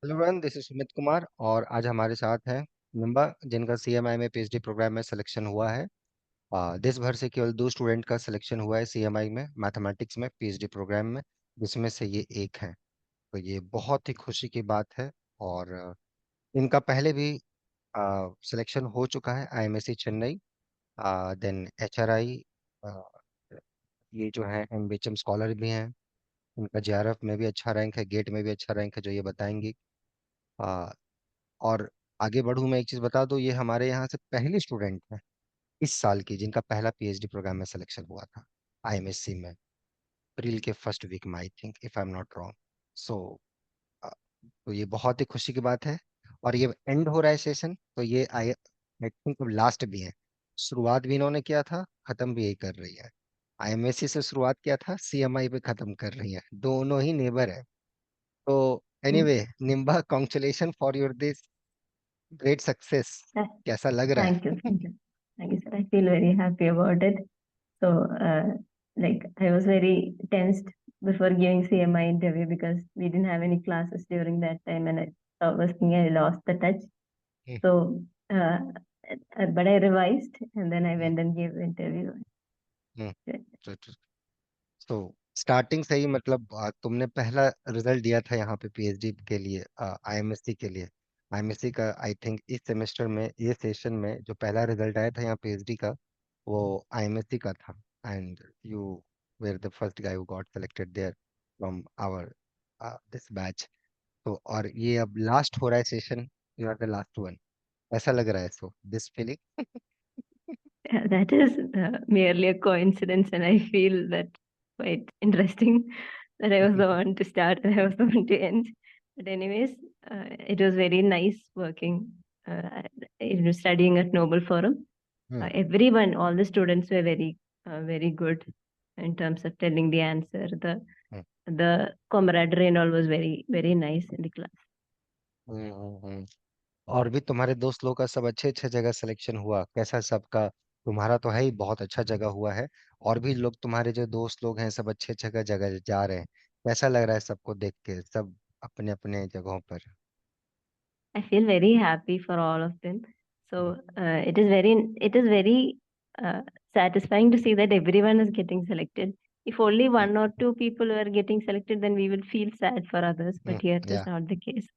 Hello everyone, this is Sumit Kumar और आज हमारे साथ हैं निम्बा, जिनका सीएमआई में पीएचडी प्रोग्राम में सिलेक्शन हुआ है। देश भर से केवल 2 स्टूडेंट का सिलेक्शन हुआ है सीएमआई में मैथमेटिक्स में पीएचडी प्रोग्राम में, जिसमें से ये एक है। तो ये बहुत ही खुशी की बात है। और इनका पहले भी सिलेक्शन हो चुका है आईएमएससी चेन्नई, देन एचआरआई। ये जो है एमबीएचएम स्कॉलर भी हैं। इनका जेआरएफ में भी अच्छा रैंक है, गेट में भी अच्छा रैंक है, जो ये बताएंगी। और आगे बढ़ूं, मैं एक चीज बता दूं, ये हमारे यहाँ से पहली स्टूडेंट है इस साल की जिनका पहला पीएचडी प्रोग्राम में सिलेक्शन हुआ था आईएमएससी में, अप्रैल के फर्स्ट वीक में, I think, if I am not wrong. So तो ये बहुत ही खुशी की बात है। और ये एंड हो रहा है सेशन, तो ये आई थिंक लास्ट भी है। शुरुआत भी इन्होंने किया था, खत्म भी यही कर रही है। आईएमएससी से शुरुआत किया था, सीएमआई पे खत्म कर रही है, दोनों ही नेबर है। तो anyway, Nimba, congratulation for your this great success. Uh, कैसा लग रहा Thank है? you, thank you. Thank you, sir. I feel very happy about it. So, like, I was very tensed before giving CMI interview because we didn't have any classes during that time, and I was thinking I lost the touch. Hmm, So, but I revised, and then I hmm, went and gave the interview. हम्म। तो starting से ही मतलब तुमने पहला result दिया था यहाँ पे PhD के लिए, आईएमएससी के लिए। आईएमएससी का आई थिंक इस सेमेस्टर में, ये सेशन में जो पहला रिजल्ट आया था यहाँ पीएचडी का, वो आईएमएससी का था। And you were the first guy who got selected there from our this batch. तो और ये अब लास्ट हो रहा है session, you are the last one. ऐसा लग रहा है, so this feeling. That is merely a coincidence, and I feel that quite interesting that I was the one to start and I was the one to end. But anyways, it was very nice working, studying at Noble Forum. Everyone, all the students were very good in terms of telling the answer. The camaraderie and all was very nice in the class. और भी तुम्हारे दोस्त लोगों का सब अच्छे अच्छे जगह सिलेक्शन हुआ? कैसा सबका? तुम्हारा तो है ही, बहुत अच्छा जगह हुआ है। और भी लोग, तुम्हारे जो दोस्त लोग हैं, सब अच्छे अच्छे जगह जा रहे हैं। कैसा लग रहा है सबको देख के, सब अपने अपने जगहों पर? I feel very happy for all of them. So it is very uh, satisfying to see that everyone is getting selected. If only hmm, one or two people were getting selected, then we will feel sad for others. But here it is या not the case.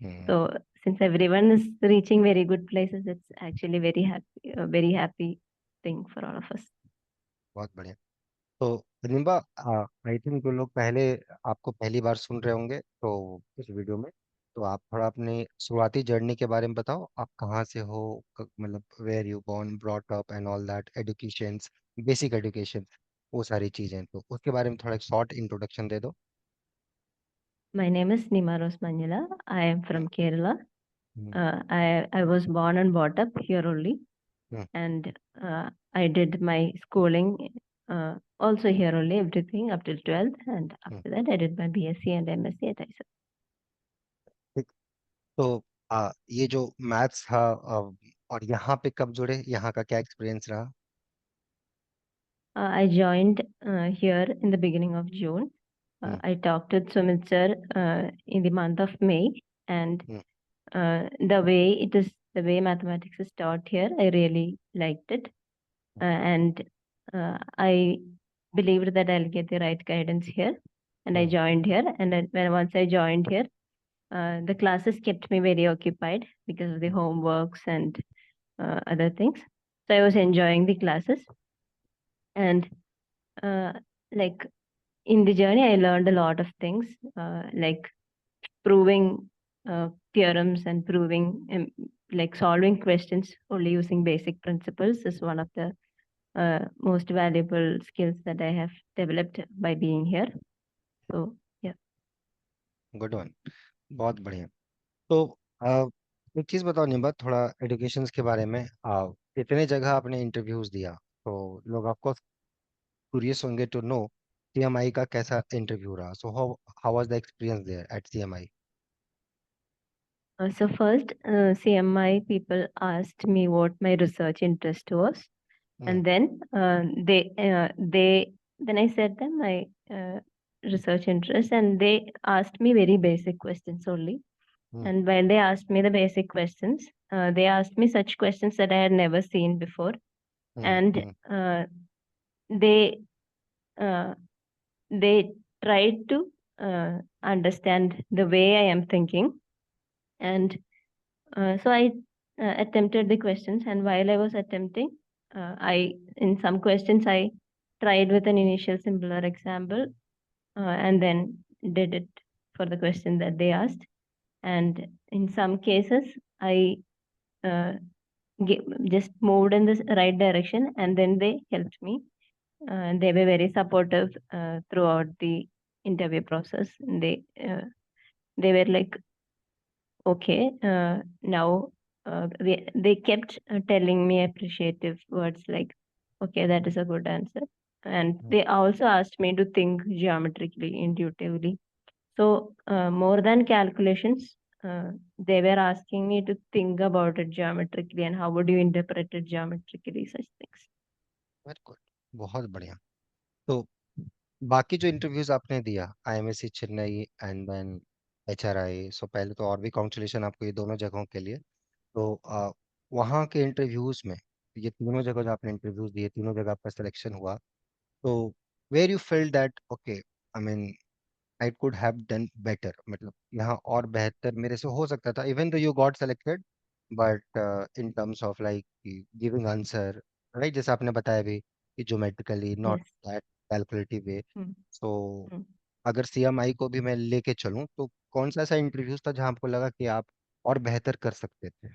Hmm, So since everyone is reaching very good places, it's actually very happy thing for all of us. बहुत बढ़िया। तो रिम्बा, I think जो लोग पहले आपको पहली बार सुन रहे होंगे तो इस वीडियो में, तो आप थोड़ा अपनी शुरुआती जर्नी के बारे में बताओ। आप कहाँ से हो, मतलब where you born brought up and all that, education, basic education, वो सारी चीजें, तो उसके बारे में थोड़ा एक शॉर्ट इंट्रोडक्शन दे दो। My name is Nima Rose Manjula. I am hmm, from Kerala. Hmm, I was born and brought up here only. Hmm, And I did my schooling also here only, everything up till 12th, and hmm, after that I did my BSc and MSc at ISA. ठीक। तो ये जो maths था, और यहाँ पे कब जुड़े, यहाँ का क्या एक्सपीरियंस रहा? I joined here in the beginning of June. Hmm, I talked with Sumit sir in the month of May, and hmm, the way mathematics is taught here, I really liked it, and I believed that I'll get the right guidance here, and I hmm, joined here. And then once I joined here, the classes kept me very occupied because of the homeworks and other things. So I was enjoying the classes, and uh, like in the journey, I learned a lot of things, like proving theorems and proving like solving questions only using basic principles is one of the most valuable skills that I have developed by being here. So yeah. Good one, बहुत बढ़िया। तो आ, एक चीज बताओ निम्बा, थोड़ा education के बारे में। इतने जगह आपने इंटरव्यूज दिया, तो लोग आपको क्यूरियस होंगे टू नो सीएमआई का कैसा इंटरव्यू रहा। So how how was the experience there at CMI? So first, CMI people asked me what my research interest was, hmm, and then then I said them my research interest, and they asked me very basic questions only. And while they asked me the basic questions, they asked me such questions that I had never seen before. And they uh, they tried to understand the way I am thinking. And so I attempted the questions. And while I was attempting, in some questions, I tried with an initial simpler example and then did it for the question that they asked. And in some cases, I just moved in the right direction, and then they helped me. They were very supportive throughout the interview process. They were like, okay, now they kept telling me appreciative words like, okay, that is a good answer. And they also asked me to think geometrically, intuitively. So more than calculations, they were asking me to think about it geometrically and how would you interpret it geometrically, such things. Very good, बहुत बढ़िया। तो बाकी जो interviews आपने दिया, आईएमएससी Chennai and then एचआरआई, सो पहले तो और भी कॉन्ग्रेचुलेशन आपको ये दोनों जगहों के लिए। तो वहाँ के इंटरव्यूज में, ये तीनों जगह जो आपने इंटरव्यूज दिए, तीनों जगह आपका सिलेक्शन हुआ, तो were you feel that okay, I mean I could have done better, मतलब यहाँ और बेहतर मेरे से हो सकता था, even though you got selected, but in terms of like giving answer, right, जैसे आपने बताया भी कि geometrically not Yes. That calculative way. Hmm. So Hmm. अगर सीएमआई को भी मैं लेके चलूँ, तो कौन सा ऐसा इंटरव्यू था जहाँ आपको लगा कि आप और बेहतर कर सकते थे?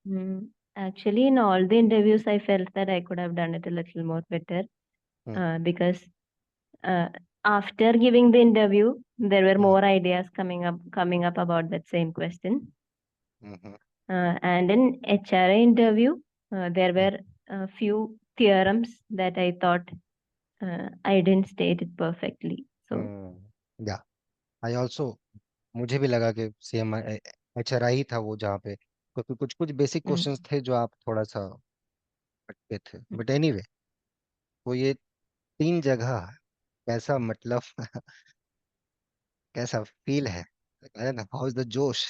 Hmm. Actually, in all the interviews, I felt that I could have done it a little more better hmm. because uh, after giving the interview, there were hmm. more ideas coming up about that same question. Hmm. And in HRA interview, there hmm. were a few theorems that I thought I didn't state it perfectly. So या I also, मुझे भी लगा कि same एचआरआई था वो जहाँ पे, क्योंकि कुछ कुछ बेसिक mm, क्वेश्चंस थे जो आप थोड़ा सा अटके थे, mm, बट एनीवे, वो ये तीन जगह कैसा मतलब कैसा फील है, हाउ इज द जोश,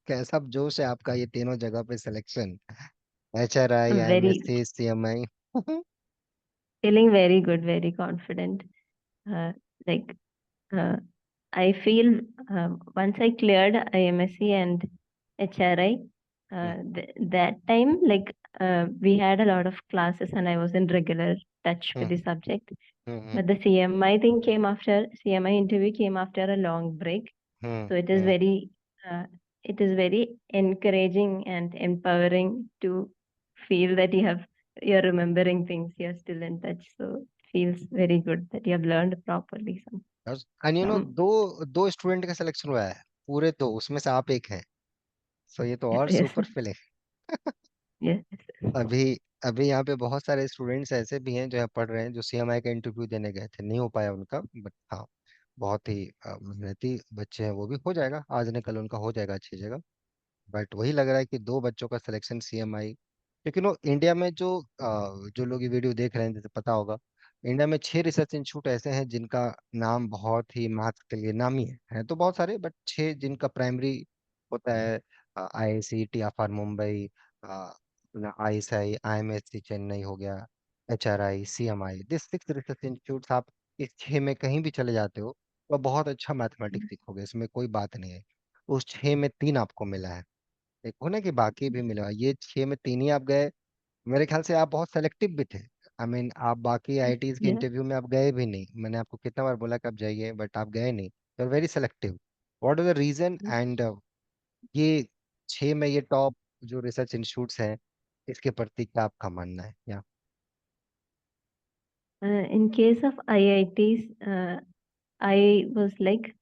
कैसा जोश है आपका ये तीनों जगह पे selection, HRI, very IMSc, CMI? feeling very good, very confident. Uh, like uh, I feel once I cleared IMSC and HRI, that time like we had a lot of classes and I was in regular touch with the subject. But the CMI thing came after CMI interview came after a long break. So uh, it is very encouraging and empowering to feel that you're remembering things, you're still in touch. So it feels very good that you have learned properly and you know, some दो दो student का selection हुआ है, पूरे दो, उसमें से आप एक हैं, सो ये तो और yes. Super feeling. Yes. अभी अभी यहाँ पे बहुत सारे स्टूडेंट्स ऐसे भी हैं जो यहाँ पढ़ रहे हैं, जो सीएमआई का इंटरव्यू देने गए थे, नहीं हो पाया उनका, बट हाँ, बहुत ही मेहनती बच्चे हैं, वो भी हो जाएगा, आज न कल उनका हो जाएगा अच्छी जगह। बट वही लग रहा है कि दो बच्चों का सिलेक्शन सीएमआई, क्योंकि नो इंडिया में जो लोग ये वीडियो देख रहे हैं, जैसे पता होगा, इंडिया में 6 रिसर्च इंस्टीट्यूट ऐसे हैं जिनका नाम बहुत ही मैथ के लिए नामी है तो बहुत सारे, बट 6 जिनका प्राइमरी होता है, IISc, TIFR Mumbai, ISI, IMSc Chennai हो गया, HRI, CMI, this 6 research institute, आप इस 6 में कहीं भी चले जाते हो तो बहुत अच्छा मैथमेटिक्स सीखोगे, इसमें कोई बात नहीं है। उस 6 में 3 आपको मिला है, एक होना कि बाकी भी मिला, ये 6 में 3 ही आप गए। मेरे ख्याल से आप बहुत सेलेक्टिव भी थे, आई मीन आप बाकी आईआईटीज के Yeah. इंटरव्यू में आप गए भी नहीं, मैंने आपको कितना बार बोला कि आप जाइए, बट आप गए नहीं, you are very selective. What is the reason, and ये 6 में ये टॉप जो रिसर्च इंस्टीट्यूट्स हैं, इसके प्रति क्या आपका मानना है, या? In case of IITs, I was like,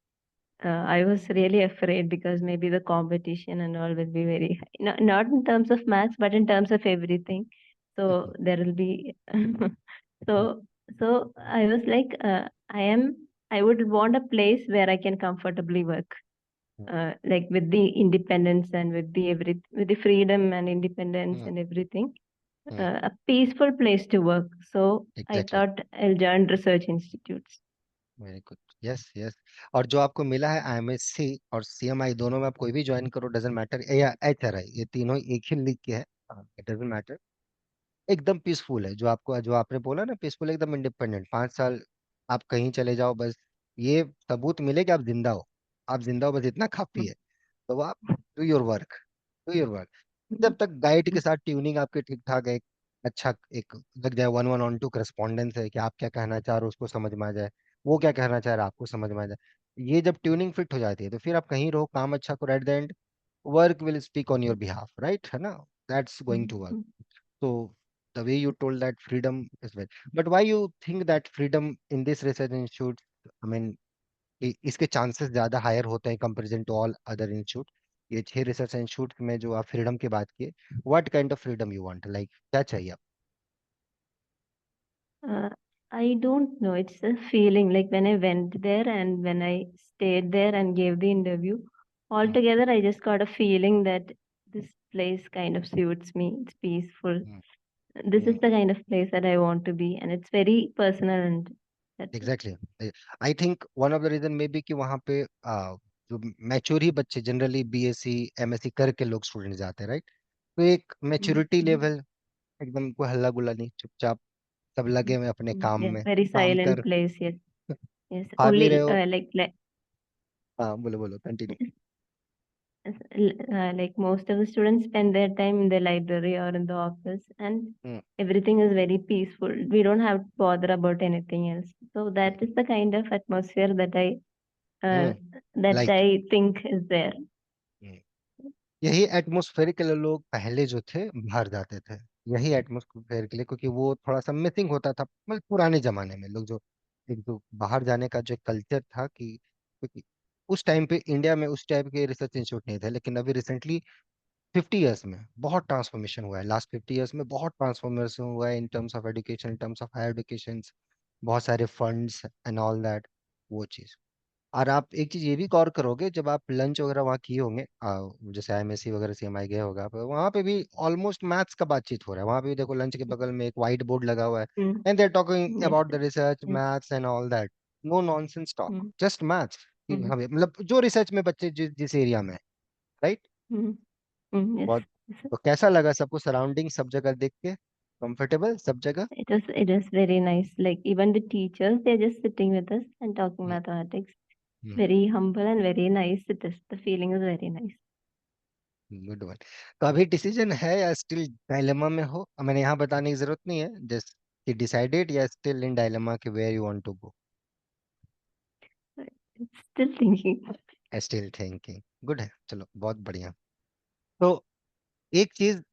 I was really afraid because maybe the competition and all will be very high. Not in terms of maths, but in terms of everything. So there will be, so, so I was like, I would want a place where I can comfortably work, like with the independence and with the freedom and independence and everything. A peaceful place to work. So I exactly. thought I'll join research institutes. Very good. Yes yes. और जो आपको मिला है आईएमएससी और CMI, दोनों में आप कोई भी ज्वाइन करो, डजेंट मैटर, या एचआरआई, ये तीनों एक ही लीग के हैं, डजेंट मैटर। एकदम पीसफुल है, जो आपको, जो आपने बोला ना, पीसफुल, एकदम इंडिपेंडेंट, 5 साल आप कहीं चले जाओ, बस ये सबूत मिले कि आप जिंदा हो। आप जिंदा हो, बस इतना काफी है। तो आप do your work, do your work. जब तक गाइड के साथ ट्यूनिंग आपके ठीक ठाक है, अच्छा एक लग जाए, 1-1 on 2 करस्पॉन्डेंस है कि आप क्या कहना चाह रहे हो उसको समझ में आ जाए, वो क्या कहना चाह रहा है आपको समझ में आ जाए, ये जब ट्यूनिंग फिट हो जाती है तो फिर आप कहीं रहो, काम अच्छा करो, at the end work will speak on your behalf, right, है ना? That's going to work. So the way you told that freedom is well, but why you think that freedom in this research institute? I mean, इसके chances ज्यादा higher होते हैं comparison to all other institute. ये 6 research institute में जो आप freedom की बात किए, what kind of freedom you want, like क्या चाहिए आप? Uh, I don't know. It's a feeling like when I went there and when I stayed there and gave the interview, hmm, altogether, I just got a feeling that this place kind of suits me. It's peaceful. Hmm, This is hmm, the kind of place that I want to be, and it's very personal, and that's it. एग्जैक्टली। I think one of the reason may be कि वहाँ पे जो mature ही बच्चे, generally BSc MSc करके लोग student जाते हैं, राइट? तो एक मैच्योरिटी Mhm. लेवल, एकदम कोई हल्ला गुल्ला नहीं, चुपचाप सब लगे हुए अपने काम Yeah, में, very काम silent कर, place. Yes, yes. खा भी रहे Only हो। like हाँ, बोलो बोलो, continue. like most of the students spend their time in the library or in the office, and hmm, everything is very peaceful. We don't have to bother about anything else. So that is the kind of atmosphere uh, hmm, that like, I think is there. यही atmosphere के लिए लोग पहले जो थे बाहर जाते थे, यही एटमोस्फेयर के लिए, क्योंकि वो थोड़ा सा मिसिंग होता था, मतलब पुराने जमाने में लोग जो, एक जो बाहर जाने का जो कल्चर था, कि क्योंकि उस टाइम पे इंडिया में उस टाइप के रिसर्च इंस्टीट्यूट नहीं थे, लेकिन अभी रिसेंटली 50 ईयर्स में बहुत ट्रांसफॉर्मेशन हुआ है, लास्ट 50 ईयर्स में बहुत ट्रांसफॉर्मेशन हुआ है in terms of education, in terms of higher education, बहुत सारे फंड्स एंड ऑल दैट, वो चीज। और आप एक चीज ये भी गौर करोगे, जब आप लंच वगैरह वहाँ किए होंगे, जैसे आईएमएससी वगैरह सीएमआई गए होगा, वहाँ पे भी ऑलमोस्ट मैथ्स का बातचीत हो रहा है, वहाँ पे भी देखो लंच के बगल में एक व्हाइट बोर्ड लगा हुआ है, Mm. And they are talking Yes, about the yes, research, yes. Maths and all that. No nonsense talk, Mm. Just maths. Mm. हमें मतलब जो रिसर्च में बच्चे जिस एरिया में, राइट? Mm. Mm. Yes, बहुत। yes. तो कैसा लगा सबको, सराउंडिंग सब जगह देख के, कंफर्टेबल सब जगह? It was very nice. Like even the teachers, they're just sitting with us and talking mathematics. Very humble and very nice. It is. The feeling is very nice. Good one. तो अभी decision है या still dilemma में हो? मैंने यहाँ बताने की जरूरत नहीं है, जस्ट कि डिसाइडेड या स्टिल इन डायलेमा कि where you want to go? Still thinking. Still thinking, good है, चलो बहुत बढ़िया। तो एक चीज,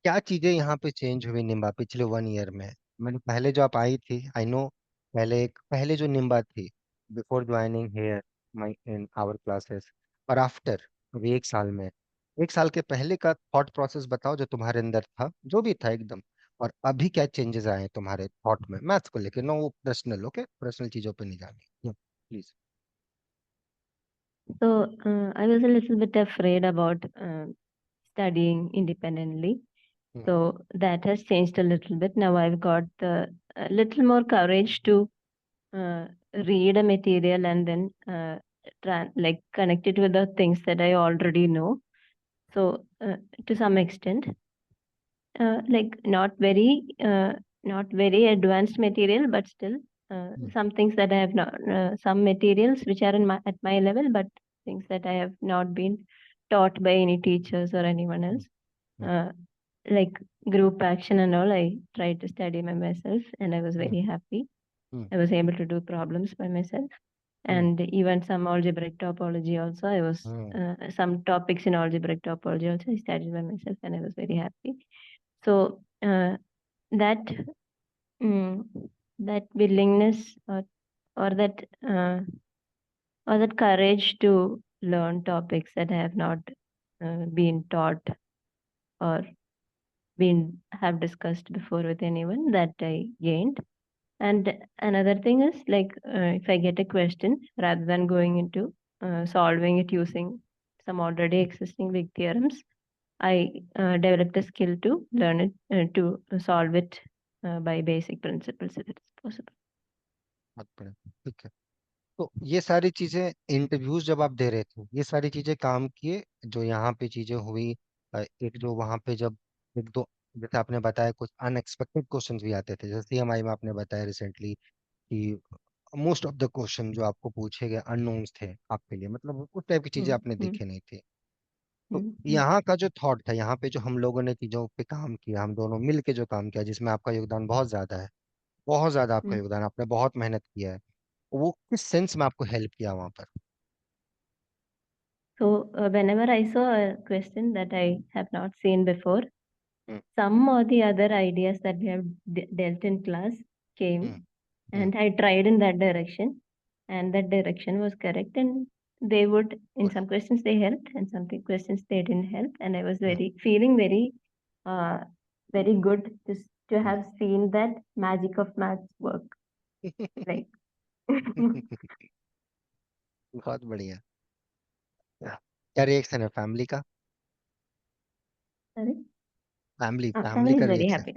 क्या चीजें यहाँ पे चेंज हुई निम्बा पिछले 1 ईयर में? मैंने पहले जो आप आई थी, आई नो, पहले जो निम्बा थी before joining here my in our classes, और आफ्टर, अभी 1 साल में, 1 साल के पहले का थॉट प्रोसेस बताओ जो तुम्हारे अंदर था, जो भी था एकदम, और अभी क्या चेंजेस आए हैं तुम्हारे थॉट में मैथ्स को लेकर? नो पर्सनल, ओके, पर्सनल चीजों पे नहीं जानी, please. So I was a little bit afraid about studying independently. So that has changed a little bit. Now I've got a little more courage to uh, read a material and then like connect it with the things that I already know. So to some extent, like not very advanced material, but still some things that I have not, some materials which are at my level, but things that I have not been taught by any teachers or anyone else. Uh, like group action and all, I tried to study by myself, and I was very happy. I was able to do problems by myself, and even some algebraic topology also. I was some topics in algebraic topology also I studied by myself, and I was very happy. So that mm, that willingness or that uh, or that courage to learn topics that I have not been taught or been have discussed before with anyone, that I gained. And another thing is like if I get a question, rather than going into solving it using some already existing big theorems, I developed a skill to learn it to solve it by basic principles if it is possible. बहुत बढ़िया, ठीक है। ये सारी चीजें interviews जब आप दे रहे थे, ये सारी चीजें काम किए जो यहाँ पे चीजें हुई। एक जो वहाँ पे जब एक दो, जैसे आपने बताया कुछ अनएक्सपेक्टेड क्वेश्चंस भी आते थे, जैसे सीएमआई में आपने बताया रिसेंटली कि मोस्ट ऑफ द क्वेश्चन जो आपको पूछे गए अननोन्स थे आपके लिए, मतलब उस टाइप की चीजें हम्म, आपने हम्म, देखी नहीं थी। तो हम्म, यहाँ का जो थॉट था, यहाँ पे जो हम लोगों ने चीजों पे काम किया, हम दोनों मिल के जो काम किया, जिसमें आपका योगदान बहुत ज्यादा है, बहुत ज्यादा आपका हम्म. योगदान, आपने बहुत मेहनत किया है, वो किस सेंस में आपको हेल्प किया वहां पर? So whenever I saw a question that I have not seen before, hmm, some or the other ideas that we have dealt in class hmm, came, hmm, and I tried in that direction, and that direction was correct. And they would, in good, some questions they helped, and some questions they didn't help. And I was hmm, very feeling uh, very good just to hmm. have seen that magic of maths work. Like, बहुत बढ़िया। क्या reaction है family का? sorry, family our family family का is very reaction? happy.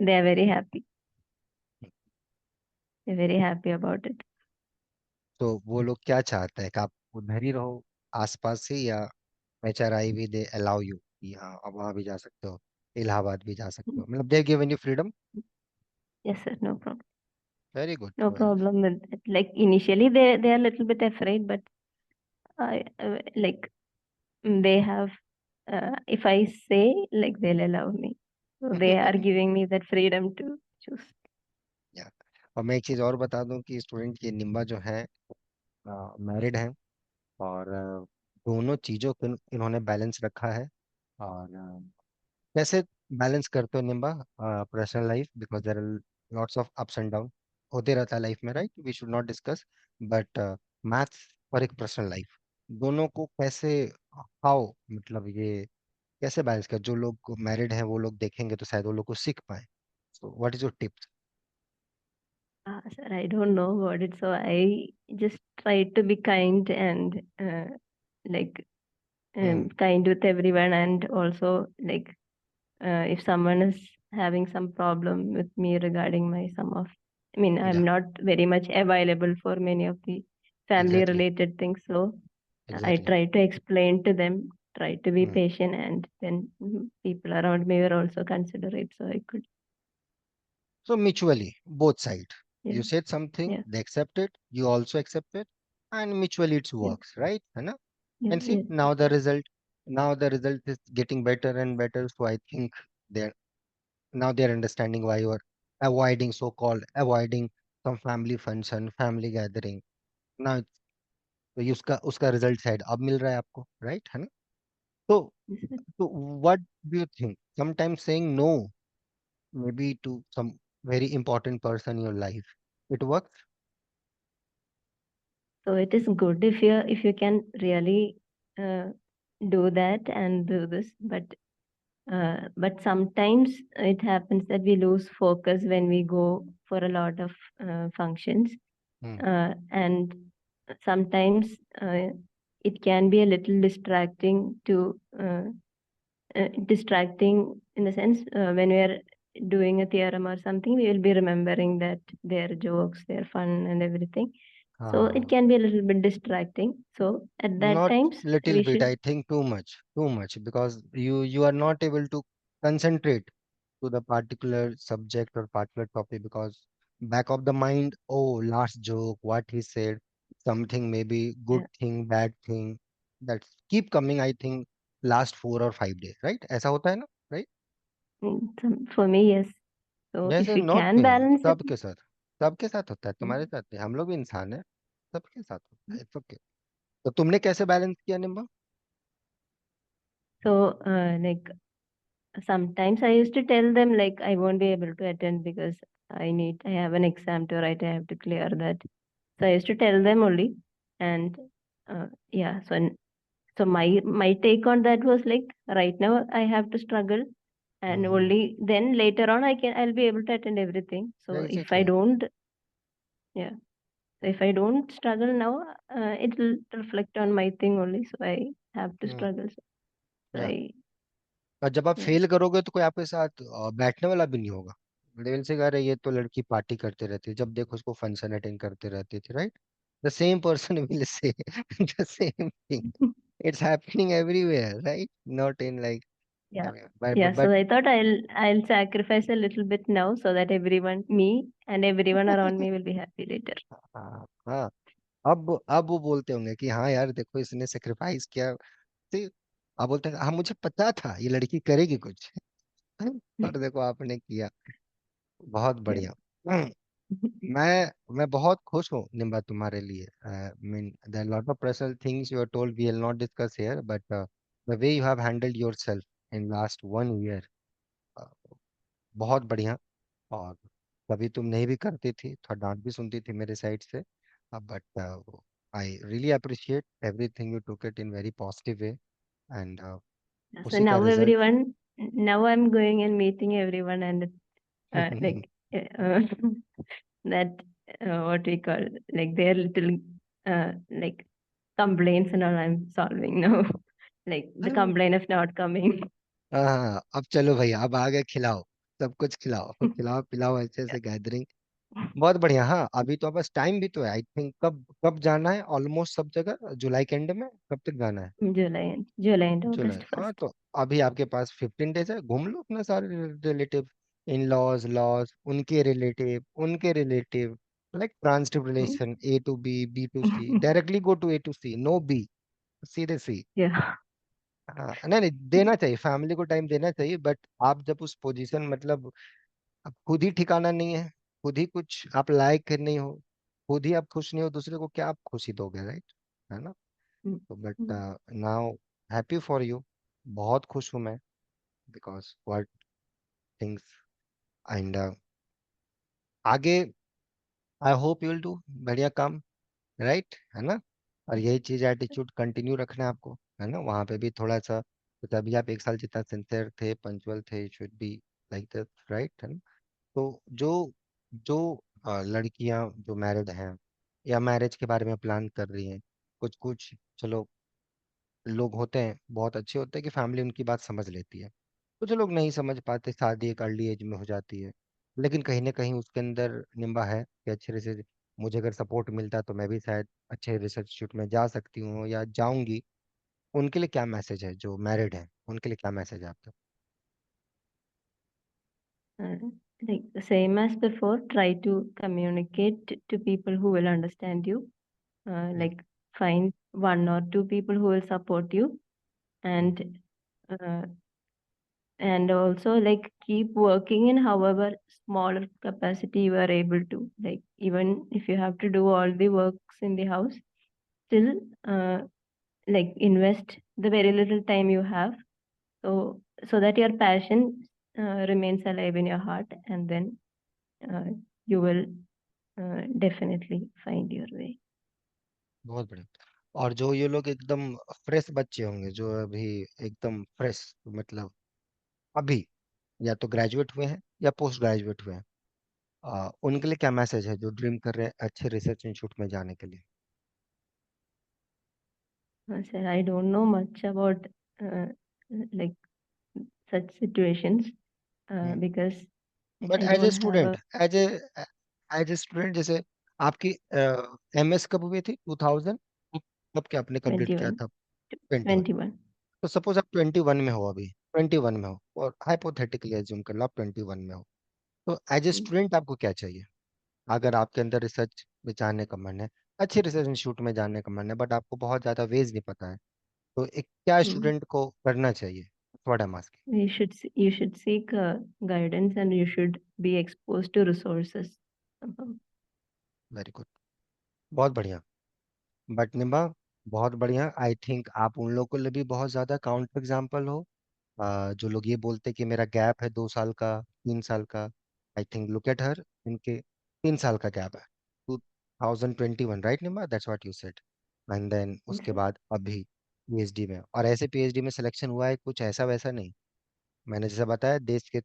They are very happy. They're very happy about it. तो वो लोग क्या चाहते हैं कि आप उधर ही रहो आसपास ही, या एचआरआई भी दे अलाउ यू कि हाँ अब वहाँ भी जा सकते हो, इलाहाबाद भी जा सकते हो, मतलब they given you freedom? Yes, sir, no problem. Very good, No very. problem with it. Like initially they are a little bit afraid, but I like they have if I say like they'll allow me. So they are giving me that freedom to choose. या, और मैं एक चीज और बता दूं कि student ये निम्बा जो है मैरिड है, और दोनों चीजों को इन्होंने बैलेंस रखा है। और कैसे बैलेंस करते हो Nimba personal life, because there are lots of ups and down होते रहता है लाइफ में, right? We should not discuss, but maths और एक पर्सनल लाइफ, दोनों को कैसे, हाउ, मतलब ये कैसे बैलेंस कर, जो लोग मैरिड हैं वो लोग देखेंगे तो शायद वो लोग को सीख पाए। So what is your tips? Sir, I don't know about it, so I just try to be kind and like hmm. kind with everyone, and also like if someone is having some problem with me regarding my some of, I mean, I'm या, not very much available for many of the family exactly, related things. So I exactly. try to explain to them, try to be hmm. patient, and then people around me were also considerate. So I could, So mutually, both side. yeah, You said something, yeah, they accept it, you also accept it, and mutually it yeah, works, right? है ना? yeah, And see, yes, now the result, now the result is getting better and better. So I think they're now they're understanding why you are avoiding, so-called avoiding some family function, family gathering. Now तो ये उसका उसका result शायद अब मिल रहा है आपको, right? है ना? तो yes, sir. तो what do you think, sometimes saying no maybe to some very important person in your life, it works? So it is good if you can really uh, do that and do this, but sometimes it happens that we lose focus when we go for a lot of functions, Hmm. and sometimes it can be a little distracting in the sense when we are doing a theorem or something, we will be remembering that their jokes, their fun, and everything. So it हाँ, can be a little bit distracting. So at that not times, little we bit, should. I think too much, because you are not able to concentrate to the particular subject or particular topic, because back of the mind, oh, last joke, what he said, something maybe good Yeah, thing, bad thing, that keep coming, I think last 4 or 5 days, right? ऐसा होता है ना, right? for me, yes. So if जैसे we not can me, balance it. सबके साथ, सबके साथ होता है, तुम्हारे Mm. साथ नहीं, हम लोग भी इंसान है, सबके साथ होता है, इट्स ओके। तो तुमने कैसे बैलेंस किया Nimba? So like sometimes I used to tell them like I won't be able to attend because I have an exam to write. I have to clear that. So I used to tell them only, and yeah. So my take on that was like right now I have to struggle, and hmm, only then later on I'll be able to attend everything. So if I exactly. don't, yeah. So if I don't struggle now, it will reflect on my thing only. So I have to struggle. So या, I, और जब आप yeah. Fail करोगे तो कोई आपके साथ बैठने वाला भी नहीं होगा, लेवल से कह रहे ये तो लड़की पार्टी करते रहती है, जब देखो उसको फंक्शन अटेंड करते रहती थी, right? the same person will say the same thing. It's happening everywhere, right? Not in like, Yeah. I mean, but Yeah. but, So but I thought I'll sacrifice a little bit now so that everyone, me and everyone around me will be happy later. हाँ हाँ, अब वो बोलते होंगे कि हाँ यार देखो इसने सेक्रीफाइस किया। See, आप बोलते हैं हाँ मुझे पता था ये लड़की करेगी कुछ। और देखो आपने किया। बहुत Yeah. बढ़िया। मैं बहुत खुश हूँ निम्बा तुम्हारे लिए। Mean there lot of personal things you are told we will not discuss here, but the way you have handled yourself in last 1 year, बहुत बढ़िया। और कभी तुम नहीं भी करती थी, थोड़ा डांट भी सुनती थी मेरे साइड से, but I really appreciate everything, you took it in very positive way, and So उसी का now result. everyone, now I'm going and meeting everyone and like that what we call like their little like complaints and all I'm solving now. Like the complaint of not coming. हाँ, अब चलो भैया, अब आ गए, खिलाओ, सब कुछ खिलाओ, खिलाओ पिलाओ अच्छे Yeah. से गैदरिंग। बहुत बढ़िया। हाँ अभी तो बस टाइम भी तो है, आई थिंक कब कब जाना है ऑलमोस्ट सब जगह, जुलाई के एंड में कब तक जाना है? July and जुलाई, August हाँ first. तो अभी आपके पास 15 डेज है, घूम लो अपने सारे रिलेटिव, इन लॉज लॉज, उनके relative, like transitive relation, A to B, B to C, directly go to A to C, no B, सीधे सी। Yeah. हाँ नहीं नहीं, देना चाहिए, फैमिली को टाइम देना चाहिए, बट आप जब उस पोजीशन, मतलब अब खुद ही ठिकाना नहीं है, खुद ही कुछ आप लायक नहीं हो, खुद ही आप खुश नहीं हो, दूसरे को क्या आप खुशी दोगे, राइट? है ना? Mm, तो but mm. Now happy for you, बहुत खुश हूँ मैं, बिकॉज व्हाट थिंग्स, एंड आगे I hope you will do बढ़िया काम, राइट? है ना? और यही चीज एटीट्यूड कंटिन्यू रखना है आपको, है ना? वहां पे भी थोड़ा सा, तो तभी आप 1 साल जितना सिंसियर थे, पंचुअल थे, should be like that, right? है ना? तो जो जो लड़कियां जो मैरिड हैं या मैरिज के बारे में प्लान कर रही हैं, कुछ कुछ चलो लोग होते हैं, बहुत अच्छे होते हैं कि फैमिली उनकी बात समझ लेती है, कुछ लोग नहीं समझ पाते, शादी एक अर्ली एज में हो जाती है। लेकिन कहीं ना कहीं उसके अंदर निम्बा है कि अच्छे से, मुझे अगर सपोर्ट मिलता तो मैं भी शायद अच्छे रिसर्च इंस्टीट्यूट में जा सकती हूँ या जाऊंगी। उनके लिए क्या मैसेज है जो मैरिड है, उनके लिए क्या मैसेज है आपका? Uh, like the same as before, try to communicate to people who will understand you. Hmm, Like find one or two people who will support you, hmm, uh, and also like keep working in however smaller capacity you are able to. Like even if you have to do all the works in the house, still like invest the very little time you have, so that your passion remains alive in your heart, and then uh, you will definitely find your way. बहुत बढ़िया। और जो ये लोग एकदम fresh बच्चे होंगे, जो अभी एकदम फ्रेश, मतलब अभी या तो ग्रेजुएट हुए हैं या पोस्ट ग्रेजुएट हुए हैं, उनके लिए क्या मैसेज है जो ड्रीम कर रहे हैं अच्छे रिसर्च इंस्टीट्यूट में जाने के लिए? Sir, I don't know much about uh, like such situations because but I as a don't have student, a as a student, जैसे आपकी MS कब हुई थी, 2000, कब क्या आपने कंप्लीट किया 21, था? 21। 21. तो सपोज आप 21 में हो, अभी 21 में हो, और हाइपोथेटिकली एज्यूम कर लो आप 21 में हो, तो एज ए Mm, स्टूडेंट आपको क्या चाहिए? अगर आपके अंदर रिसर्च में जाने का मन है, अच्छे रिसर्च इंस्टीट्यूट में जाने का मन है, बट आपको बहुत ज़्यादा वेज नहीं पता है, तो एक क्या mm. स्टूडेंट को करना चाहिए, थोड़ा mask? You should seek guidance and you should be exposed to resources somehow. Very good, बहुत बढ़िया। बट निम्बा, बहुत बढ़िया, आई थिंक आप उन लोगों के लिए भी बहुत ज़्यादा काउंटर एग्जाम्पल हो, जो लोग ये बोलते कि मेरा गैप है 2 साल का, 3 साल का। I think look at her, इनके 3 साल का गैप है, 2021, right Nimba? That's what you said. And then उसके Yes, बाद अभी PhD में, और ऐसे PhD में सिलेक्शन हुआ है, कुछ ऐसा वैसा नहीं। मैंने जैसे बताया, देश के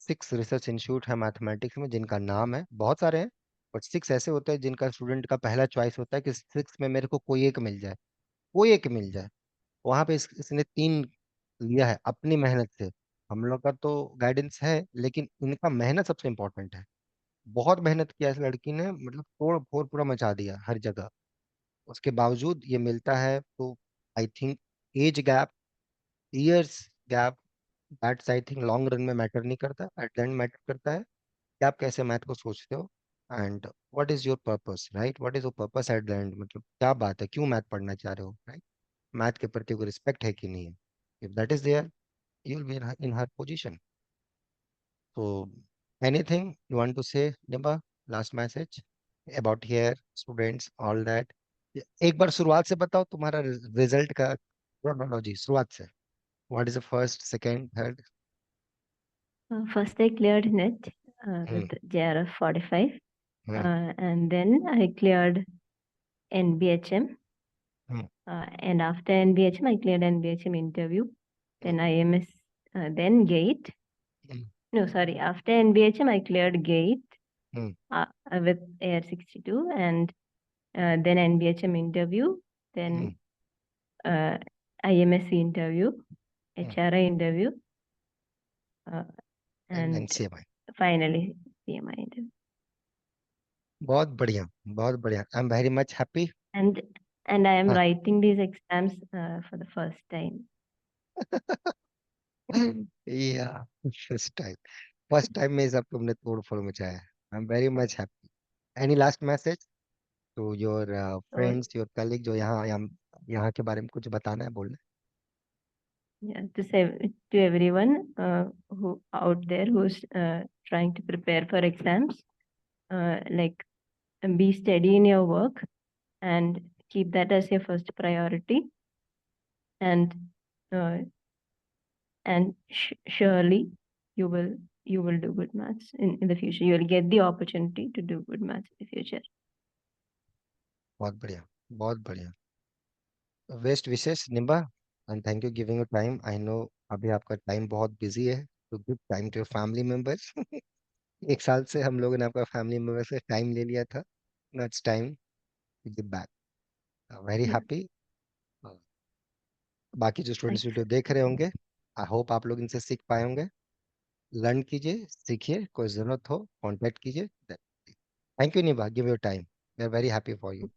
6 रिसर्च इंस्टीट्यूट है मैथमेटिक्स में जिनका नाम है, बहुत सारे हैं, बट 6 ऐसे होते हैं जिनका स्टूडेंट का पहला चॉइस होता है कि 6 में मेरे को कोई एक मिल जाए, कोई एक मिल जाए। वहां पे इसने 3 लिया है अपनी मेहनत से। हम लोग का तो गाइडेंस है, लेकिन इनका मेहनत सबसे इम्पोर्टेंट है। बहुत मेहनत किया इस लड़की ने, मतलब तोड़ फोड़ पूरा मचा दिया हर जगह। उसके बावजूद ये मिलता है तो I think age gap, years gap, that's I think long run में मैटर नहीं करता, एट द एंड मैटर करता है कि आप कैसे मैथ को सोचते हो। And what is your purpose, right? What is your purpose eight the and, मतलब क्या बात है, क्यों मैथ पढ़ना चाह रहे हो, राइट? मैथ के प्रति कोई रिस्पेक्ट है कि नहीं है? If that is there, you will be in her position. तो anything you want to say निबा, last message about here students all that? एक बार शुरुआत से बताओ तुम्हारा रिजल्ट का क्रोनोलॉजी, शुरुआत से। What is the first, second, third? First, I cleared NET hmm. with JRF 45, hmm. and then I cleared NBHM. Hmm. And after NBHM, I cleared NBHM interview. Then IMS, then GATE. Hmm. No, sorry. After NBHM, I cleared GATE hmm. with AR 62, and then NBHM interview, hmm. then uh, IMSC interview, hmm. HRI interview, uh, and and एनसीएमआई। finally CMI interview. बहुत बढ़िया, बहुत बढ़िया, आई am very much happy. And I am हाँ। writing these exams for the first time. या first time, first time में सब तुमने तोड़ फोड़ मचाया। I am very much happy. Any last message to your So friends, your colleague, जो यहाँ यहाँ के बारे में कुछ बताना है, बोलना yeah, to say to everyone who out there who's trying to prepare for exams, like be steady in your work and keep that as your first priority, and uh, surely you will do good maths in the future. You will get the opportunity to do good maths in the future. है। बहुत बढ़िया, बहुत बढ़िया। Best wishes Nimba, and thank you giving your time. I know अभी आपका time बहुत busy है, तो give time to your family members. एक साल से हम लोगों ने आपका फैमिली मेंबर से टाइम ले लिया था, now it's time to give back. Very Yeah, happy. बाकी जो स्टूडेंट्स thanks. वीडियो देख रहे होंगे, आई होप आप लोग इनसे सीख पाए होंगे। लर्न कीजिए, सीखिए, कोई जरूरत हो कांटेक्ट कीजिए। Thank you Nibha, give your time, we are very happy for you.